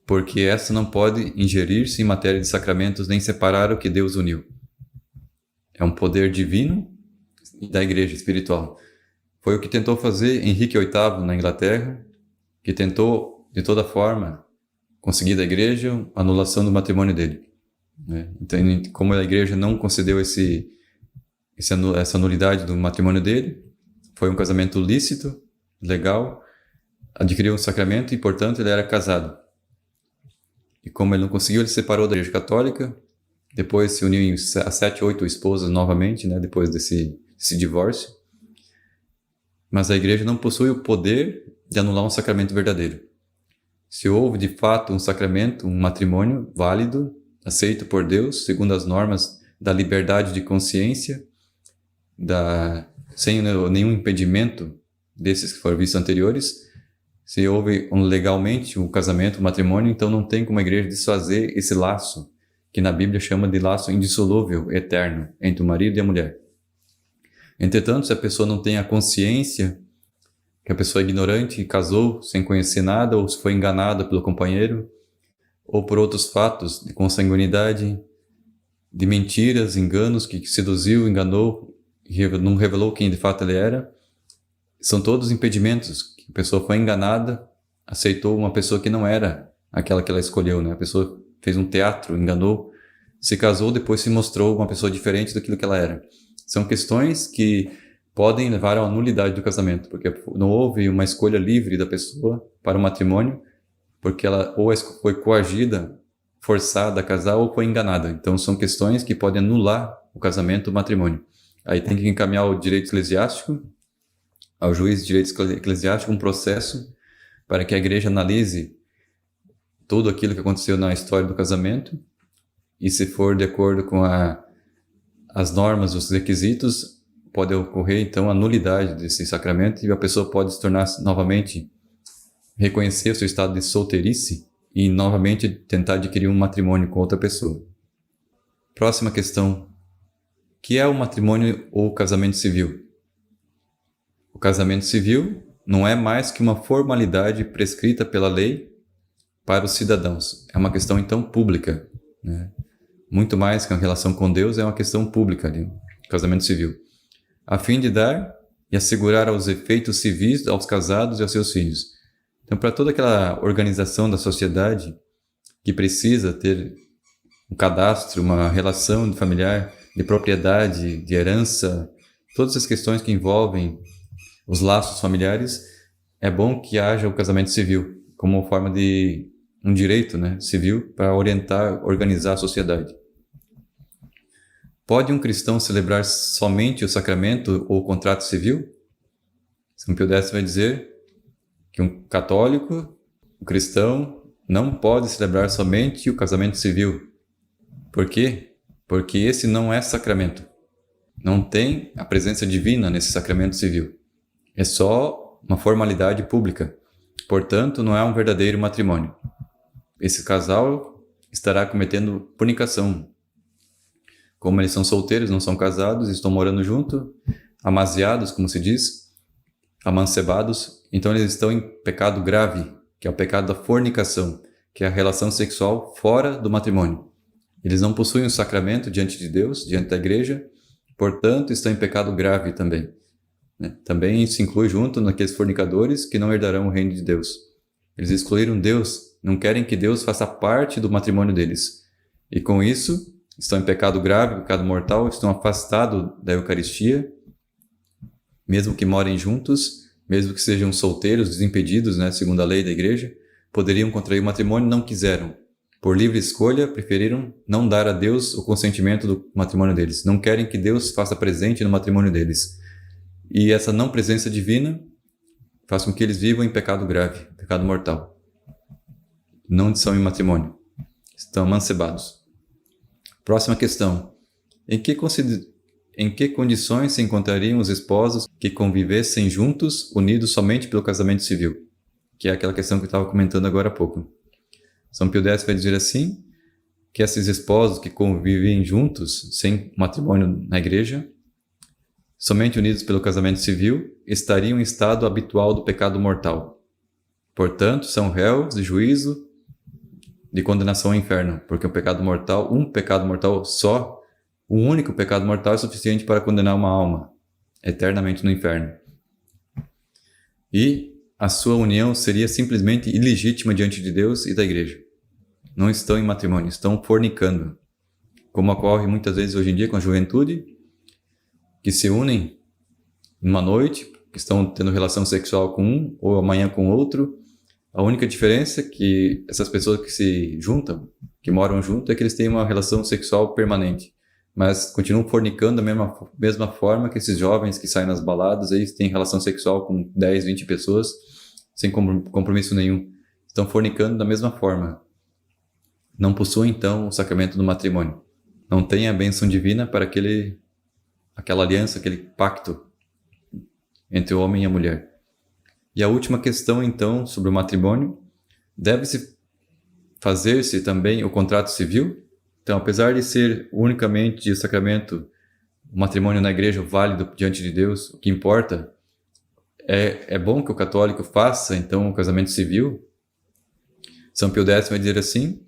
porque essa não pode ingerir-se em matéria de sacramentos nem separar o que Deus uniu. É um poder divino da igreja espiritual. Foi o que tentou fazer Henrique VIII na Inglaterra, que tentou de toda forma conseguir da igreja a anulação do matrimônio dele. Então, como a igreja não concedeu essa nulidade do matrimônio dele, foi um casamento lícito, legal, adquiriu um sacramento e, portanto, ele era casado. E como ele não conseguiu, ele se separou da Igreja Católica, depois se uniu a 7, 8 esposas novamente, né, depois desse divórcio. Mas a igreja não possui o poder de anular um sacramento verdadeiro. Se houve, de fato, um sacramento, um matrimônio válido, aceito por Deus, segundo as normas da liberdade de consciência, sem nenhum impedimento desses que foram vistos anteriores, Se houve legalmente o casamento, o matrimônio, então não tem como a igreja desfazer esse laço, que na Bíblia chama de laço indissolúvel, eterno, entre o marido e a mulher. Entretanto, se a pessoa não tem a consciência, que a pessoa é ignorante, casou sem conhecer nada, ou se foi enganada pelo companheiro, ou por outros fatos de consanguinidade, de mentiras, enganos, que seduziu, enganou, não revelou quem de fato ele era, são todos impedimentos. A pessoa foi enganada, aceitou uma pessoa que não era aquela que ela escolheu, né? A pessoa fez um teatro, enganou, se casou, depois se mostrou uma pessoa diferente daquilo que ela era. São questões que podem levar à nulidade do casamento, porque não houve uma escolha livre da pessoa para o matrimônio, porque ela ou foi coagida, forçada a casar, ou foi enganada. Então são questões que podem anular o casamento, o matrimônio. Aí tem que encaminhar ao direito eclesiástico, ao juiz de direito eclesiástico, um processo para que a igreja analise tudo aquilo que aconteceu na história do casamento, e se for de acordo com as normas, os requisitos, pode ocorrer então a nulidade desse sacramento, e a pessoa pode se tornar novamente, reconhecer o seu estado de solteirice e novamente tentar adquirir um matrimônio com outra pessoa. Próxima questão: o que é o matrimônio ou casamento civil? O casamento civil não é mais que uma formalidade prescrita pela lei para os cidadãos. É uma questão, então, pública, né? Muito mais que uma relação com Deus, é uma questão pública ali, o casamento civil. A fim de dar e assegurar aos efeitos civis aos casados e aos seus filhos. Então, para toda aquela organização da sociedade que precisa ter um cadastro, uma relação familiar, de propriedade, de herança, todas as questões que envolvem os laços familiares, é bom que haja o casamento civil como forma de um direito, né, civil para orientar, organizar a sociedade. Pode um cristão celebrar somente o sacramento ou o contrato civil? São Pio X vai dizer que um católico, um cristão, não pode celebrar somente o casamento civil. Por quê? Porque esse não é sacramento. Não tem a presença divina nesse sacramento civil. É só uma formalidade pública. Portanto, não é um verdadeiro matrimônio. Esse casal estará cometendo fornicação. Como eles são solteiros, não são casados, estão morando junto, amaziados, como se diz, amancebados, então eles estão em pecado grave, que é o pecado da fornicação, que é a relação sexual fora do matrimônio. Eles não possuem o sacramento diante de Deus, diante da igreja, portanto estão em pecado grave também. Também se inclui junto naqueles fornicadores que não herdarão o reino de Deus. Eles excluíram Deus, não querem que Deus faça parte do matrimônio deles. E com isso, estão em pecado grave, pecado mortal, estão afastados da Eucaristia, mesmo que morem juntos, mesmo que sejam solteiros, desimpedidos, né, segundo a lei da igreja, poderiam contrair o matrimônio, não quiseram. Por livre escolha, preferiram não dar a Deus o consentimento do matrimônio deles. Não querem que Deus faça presente no matrimônio deles. E essa não presença divina faz com que eles vivam em pecado grave, pecado mortal. Não são em matrimônio. Estão amancebados. Próxima questão. Em que condições se encontrariam os esposos que convivessem juntos, unidos somente pelo casamento civil? Que é aquela questão que eu estava comentando agora há pouco. São Pio X vai dizer assim, que esses esposos que convivem juntos, sem matrimônio na igreja, somente unidos pelo casamento civil, estariam em estado habitual do pecado mortal. Portanto, são réus de juízo, de condenação ao inferno, porque um pecado mortal só, um único pecado mortal é suficiente para condenar uma alma eternamente no inferno. E a sua união seria simplesmente ilegítima diante de Deus e da igreja. Não estão em matrimônio, estão fornicando, como ocorre muitas vezes hoje em dia com a juventude, que se unem numa noite, que estão tendo relação sexual com um, ou amanhã com outro. A única diferença é que essas pessoas que se juntam, que moram junto, é que eles têm uma relação sexual permanente, mas continuam fornicando da mesma forma que esses jovens que saem nas baladas, eles têm relação sexual com 10, 20 pessoas, sem compromisso nenhum. Estão fornicando da mesma forma. Não possuem, então, o sacramento do matrimônio. Não têm a bênção divina para aquela aliança, aquele pacto entre o homem e a mulher. E a última questão, então, sobre o matrimônio: deve-se fazer-se também o contrato civil? Então, apesar de ser unicamente o sacramento, o matrimônio na igreja válido diante de Deus, o que importa é bom que o católico faça, então, o casamento civil. São Pio X vai dizer assim: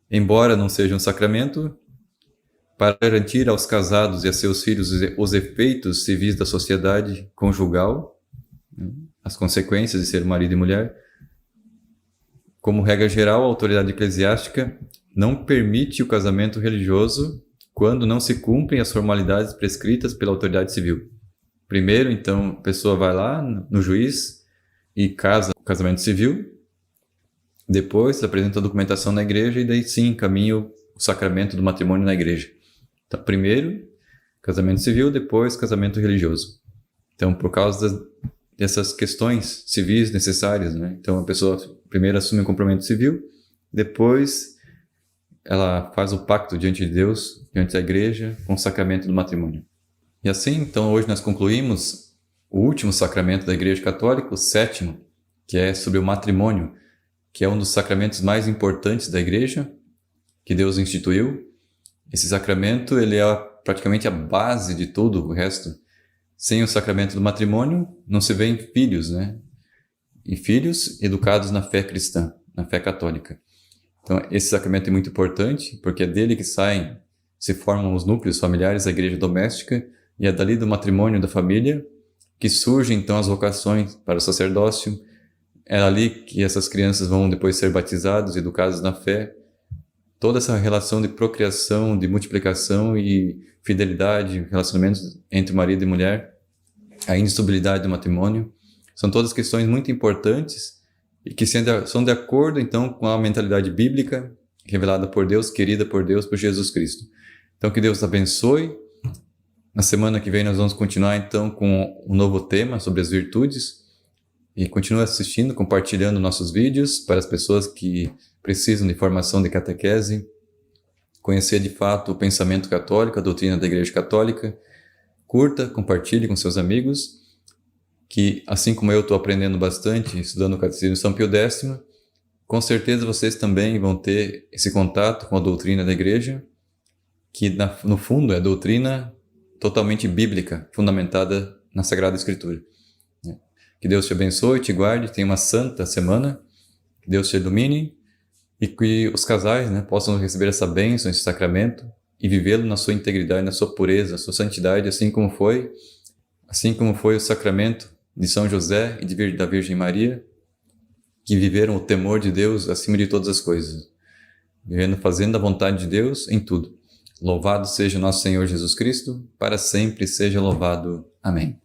embora não seja um sacramento, para garantir aos casados e a seus filhos os efeitos civis da sociedade conjugal, as consequências de ser marido e mulher, como regra geral, a autoridade eclesiástica não permite o casamento religioso quando não se cumprem as formalidades prescritas pela autoridade civil. Primeiro, então, a pessoa vai lá no juiz e casa o casamento civil, depois apresenta a documentação na igreja e daí sim encaminha o sacramento do matrimônio na igreja. Então, primeiro, casamento civil, depois casamento religioso. Então, por causa dessas questões civis necessárias, né? Então, a pessoa primeiro assume o comprometimento civil, depois ela faz o pacto diante de Deus, diante da igreja, com o sacramento do matrimônio. E assim, então, hoje nós concluímos o último sacramento da Igreja Católica, o sétimo, que é sobre o matrimônio, que é um dos sacramentos mais importantes da igreja, que Deus instituiu. Esse sacramento, ele é praticamente a base de tudo o resto. Sem o sacramento do matrimônio, não se vê filhos, né? E filhos educados na fé cristã, na fé católica. Então, esse sacramento é muito importante, porque é dele que se formam os núcleos familiares da igreja doméstica, e é dali do matrimônio da família que surgem, então, as vocações para o sacerdócio. É ali que essas crianças vão depois ser batizadas, educadas na fé. Toda essa relação de procriação, de multiplicação e fidelidade, relacionamentos entre marido e mulher, a indissolubilidade do matrimônio, são todas questões muito importantes e que são de acordo, então, com a mentalidade bíblica revelada por Deus, querida por Deus, por Jesus Cristo. Então, que Deus abençoe. Na semana que vem nós vamos continuar, então, com um novo tema sobre as virtudes. E continue assistindo, compartilhando nossos vídeos para as pessoas que precisam de formação de catequese, conhecer de fato o pensamento católico, a doutrina da Igreja Católica. Curta, compartilhe com seus amigos, que assim como eu estou aprendendo bastante, estudando o Catecismo de São Pio X, com certeza vocês também vão ter esse contato com a doutrina da Igreja, que no fundo é doutrina totalmente bíblica, fundamentada na Sagrada Escritura. Que Deus te abençoe, te guarde, tenha uma santa semana, que Deus te ilumine e que os casais, né, possam receber essa bênção, esse sacramento e vivê-lo na sua integridade, na sua pureza, na sua santidade, assim como foi o sacramento de São José e da Virgem Maria, que viveram o temor de Deus acima de todas as coisas, fazendo a vontade de Deus em tudo. Louvado seja nosso Senhor Jesus Cristo, para sempre seja louvado. Amém.